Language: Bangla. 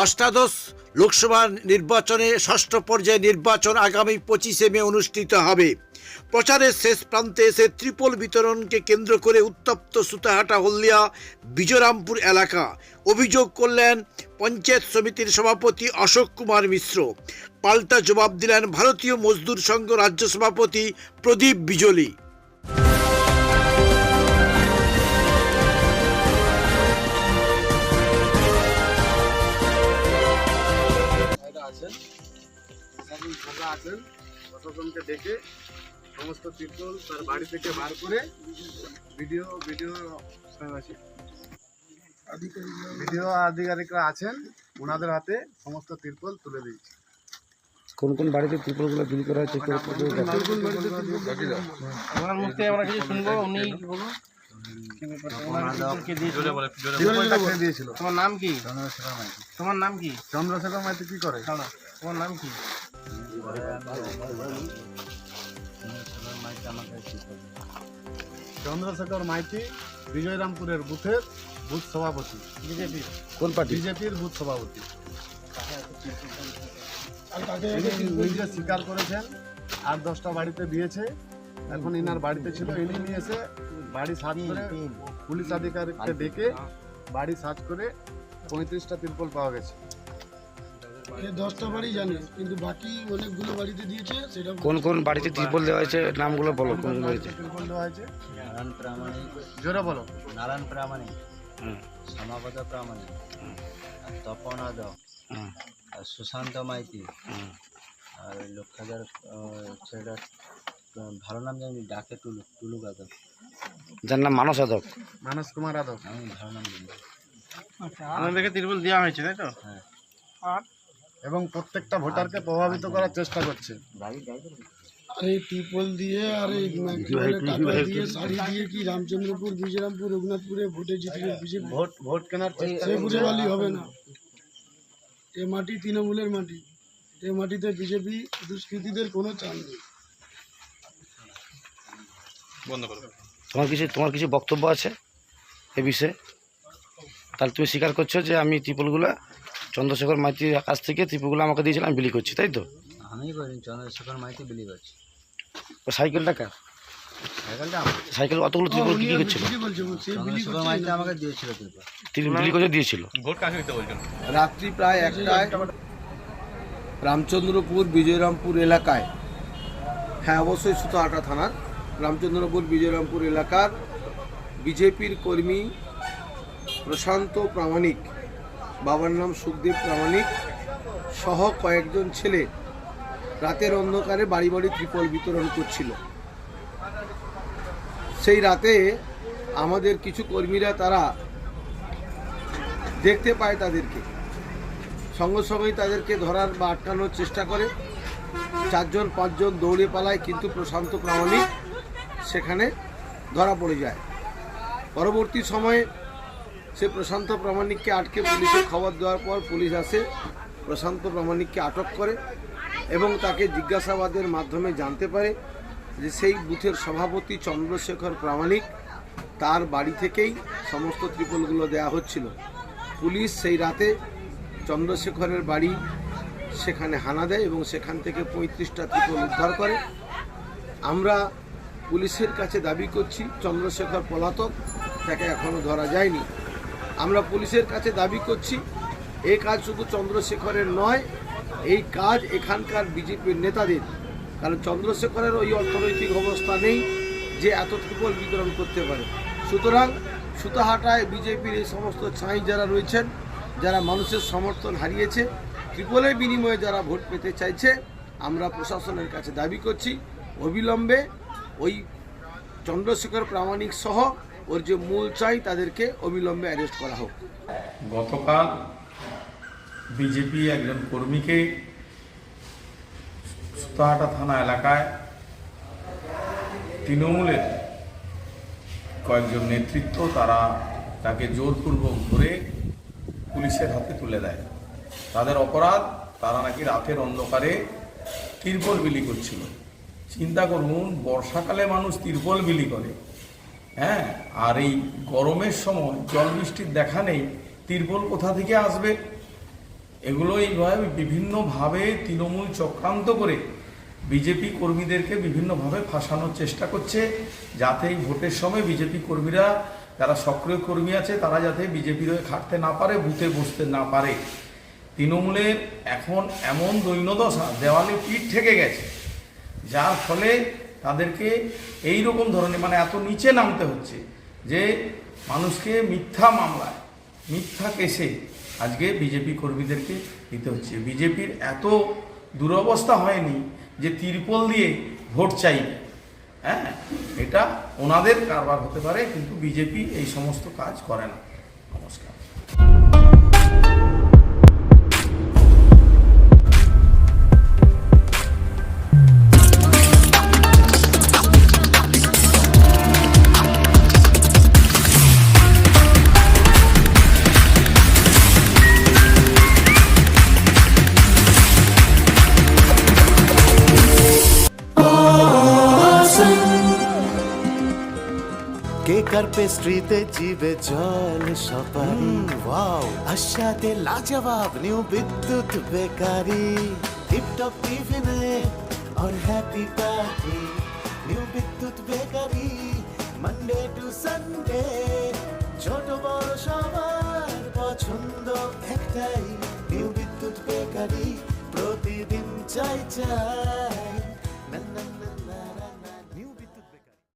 অষ্টাদশ লোকসভা নির্বাচনে ষষ্ঠ পর্যায়ে নির্বাচন আগামী 25শে মে অনুষ্ঠিত হবে। প্রচারের শেষ প্রান্তে এসে ত্রিপল বিতরণকে কেন্দ্র করে উত্তপ্ত সুতাহাটা হলদিয়া বিজয়রামপুর এলাকা। অভিযোগ করলেন পঞ্চায়েত সমিতির সভাপতি অশোক কুমার মিশ্র। পাল্টা জবাব দিলেন ভারতীয় মজদুর সংঘ রাজ্য সভাপতি প্রদীপ বিজলি। আছেন প্রশাসনকে ডেকে সমস্ত ত্রিপল তার বাড়ি থেকে বার করে ভিডিও আধিকারিকরা আছেন, ওনাদের হাতে সমস্ত ত্রিপল তুলে দিয়েছে। কোন কোন বাড়িতে ত্রিপলগুলো বিলি করা হয়েছে? ওনার মুখে আমরা কিছু শুনবো। উনি দিয়েছিল। তোমার নাম কি? তোমার নাম কি? চন্দ্রশেখর মাইতি কি করে? তোমার নাম কি? চন্দ্রশেখর মাইতি বিজয়রামপুরের বুথের বুথ সভাপতি। বিজেপি কোন পার্টি? বিজেপির বুথ সভাপতি। নিজে স্বীকার করেছেন 8-10টা বাড়িতে দিয়েছে। এখন ইনার বাড়িতে ছিল, ইনি নিয়ে এসে বাড়ি সার্চ করে পুলিশ আধিকারিককে ডেকে বাড়ি সার্চ করে 35টা ত্রিপল পাওয়া গেছে। 10টা বাড়ি জানে, কিন্তু বাকি অনেকগুলো বাড়িতে দিয়েছে। সেটা কোন কোন বাড়িতে ত্রিপল দেওয়া হয়েছে নামগুলো বলো। কোন কোন বাড়িতে ত্রিপল দেওয়া হয়েছে? নারায়ণ প্রামাণিক, জোরে বলো। নারায়ণ প্রামাণিক, হুম, সমাপদ প্রামাণিক, আর তপন আদক, হুম, আর সুশান্ত মাইতি, হুম। আর ওই লক্ষাজার ছেলেটা ভালো নাম জানি, ডাকে টুলু, টুলু আদক। যার নাম মানস আদক। মানস কুমার আদক। আমি ভালো নাম জানি। আমাদেরকে ত্রিপল দেওয়া হয়েছে, তাই তো? হ্যাঁ। এবং প্রত্যেকটা ভোটারকে প্রভাবিত করার চেষ্টা করছে। আর এই ত্রিপল দিয়ে আর এই টাকা দিয়ে শাড়ি দিয়ে কি রামচন্দ্রপুর, বিজয়রামপুর, রঘুনাথপুরে ভোটে জিতবে বিজেপি? ভোট কেনার চেষ্টা সে বুঝে বালি হবে না। এ মাটি তৃণমূলের মাটি। এই মাটিতে বিজেপি দুষ্কৃতীদের কোনো চাল নেই। তোমার কিছু বক্তব্য আছে এ বিষয়ে? তাহলে তুমি স্বীকার করছো যে আমি ত্রিপলগুলো চন্দ্রশেখর মাইতির কাছ থেকে ত্রিপলগুলো আমাকে দিয়েছিলাম, বিলি করছি, তাই তো? আমি করিনি, চন্দ্রশেখর মাইতি বিলি করছি। ও সাইকেলটা কার? সাইকেলটা আমার। সাইকেল অতগুলো ত্রিপল কি করছিল? বিলি বলছে, সে বিলি চন্দ্রশেখর মাইতি আমাকে দিয়েছিল ত্রিপল। তিনি বিলি করে দিয়েছিল। রাত্রি প্রায় 1টায় রামচন্দ্রপুর বিজয়রামপুর এলাকায়, হ্যাঁ অবশ্যই সুতাহাটা থানার রামচন্দ্রপুর বিজয়রামপুর এলাকার বিজেপির কর্মী প্রশান্ত প্রামাণিক, বাবার নাম সুখদেব প্রামাণিক সহ কয়েকজন ছেলে রাতের অন্ধকারে বাড়ি বাড়ি ত্রিপল বিতরণ করছিল। সেই রাতে আমাদের কিছু কর্মীরা তারা দেখতে পায় তাদেরকে, সঙ্গে সঙ্গেই তাদেরকে ধরার বা আটকানোর চেষ্টা করে। 4-5জন দৌড়ে পালায়, কিন্তু প্রশান্ত প্রামাণিক সেখানে ধরা পড়ে যায়। পরবর্তী সময়ে সে প্রশান্ত প্রামাণিককে আটকে পুলিশে খবর দেওয়ার পর পুলিশ আসে, প্রশান্ত প্রামাণিককে আটক করে এবং তাকে জিজ্ঞাসাবাদের মাধ্যমে জানতে পারে যে সেই বুথের সভাপতি চন্দ্রশেখর প্রামাণিক, তার বাড়ি থেকেই সমস্ত ত্রিপলগুলো দেওয়া হচ্ছিল। পুলিশ সেই রাতে চন্দ্রশেখরের বাড়ি সেখানে হানা দেয় এবং সেখান থেকে 35টা ত্রিপল উদ্ধার করে। আমরা পুলিশের কাছে দাবি করছি, চন্দ্রশেখর পলাতক, তাকে এখনও ধরা যায়নি। আমরা পুলিশের কাছে দাবি করছি, এই কাজ শুধু চন্দ্রশেখরের নয়, এই কাজ এখানকার বিজেপির নেতাদের। কারণ চন্দ্রশেখরের ওই অর্থনৈতিক অবস্থা নেই যে এত ত্রিপল বিতরণ করতে পারে। সুতরাং সুতাহাটায় বিজেপির এই সমস্ত ছাই যারা রয়েছেন, যারা মানুষের সমর্থন হারিয়েছে, ত্রিপলের বিনিময়ে যারা ভোট পেতে চাইছে, আমরা প্রশাসনের কাছে দাবি করছি অবিলম্বে ওই চন্দ্রশেখর প্রামাণিক সহ ওর যে মূল চাই তাদেরকে অবিলম্বে অ্যারেস্ট করা হোক। গতকাল বিজেপি একজন কর্মীকে সুতাহাটা থানা এলাকায় তৃণমূলের কয়েকজন নেতৃত্ব তারা তাকে জোরপূর্বক ধরে পুলিশের হাতে তুলে দেয়। তাদের অপরাধ, তারা নাকি রাতের অন্ধকারে ত্রিপল বিলি করছিল। চিন্তা করুন, বর্ষাকালে মানুষ ত্রিপল বিলি করে, হ্যাঁ, আর এই গরমের সময় জল বৃষ্টির দেখা নেই, তিরপল কোথা থেকে আসবে? এগুলো এইভাবে বিভিন্নভাবে তৃণমূল চক্রান্ত করে বিজেপি কর্মীদেরকে বিভিন্নভাবে ফাঁসানোর চেষ্টা করছে, যাতে এই ভোটের সময় বিজেপি কর্মীরা, যারা সক্রিয় কর্মী আছে, তারা যাতে বিজেপির হয়ে খাটতে না পারে, বুথে বসতে না পারে। তৃণমূলের এখন এমন দৈন্যদশা, দেওয়ালে পিঠ ঠেকে গেছে, যার ফলে তাদেরকে এই রকম ধরনের মানে এত নিচে নামতে হচ্ছে যে মানুষকে মিথ্যা মামলায়, মিথ্যা কেসে আজকে বিজেপি কর্মীদেরকে দিতে হচ্ছে। বিজেপির এত দুরবস্থা হয়নি যে তিরপল দিয়ে ভোট চাইবে। হ্যাঁ, এটা ওনাদের কারবার হতে পারে, কিন্তু বিজেপি এই সমস্ত কাজ করে না। নমস্কার। কেকার পেস্ট্রিতে জিবে জল সপারি ওয়াও আশাতে লাজবাব নিউ বিদ্যুৎ বেকারি টিপটপ টিফিনে और हैप्पी पार्टी নিউ বিদ্যুৎ বেকারি মানডে টু সানডে ছোট বড় সবার পছন্দ একটাই নিউ বিদ্যুৎ বেকারি প্রতিদিন চাই চাই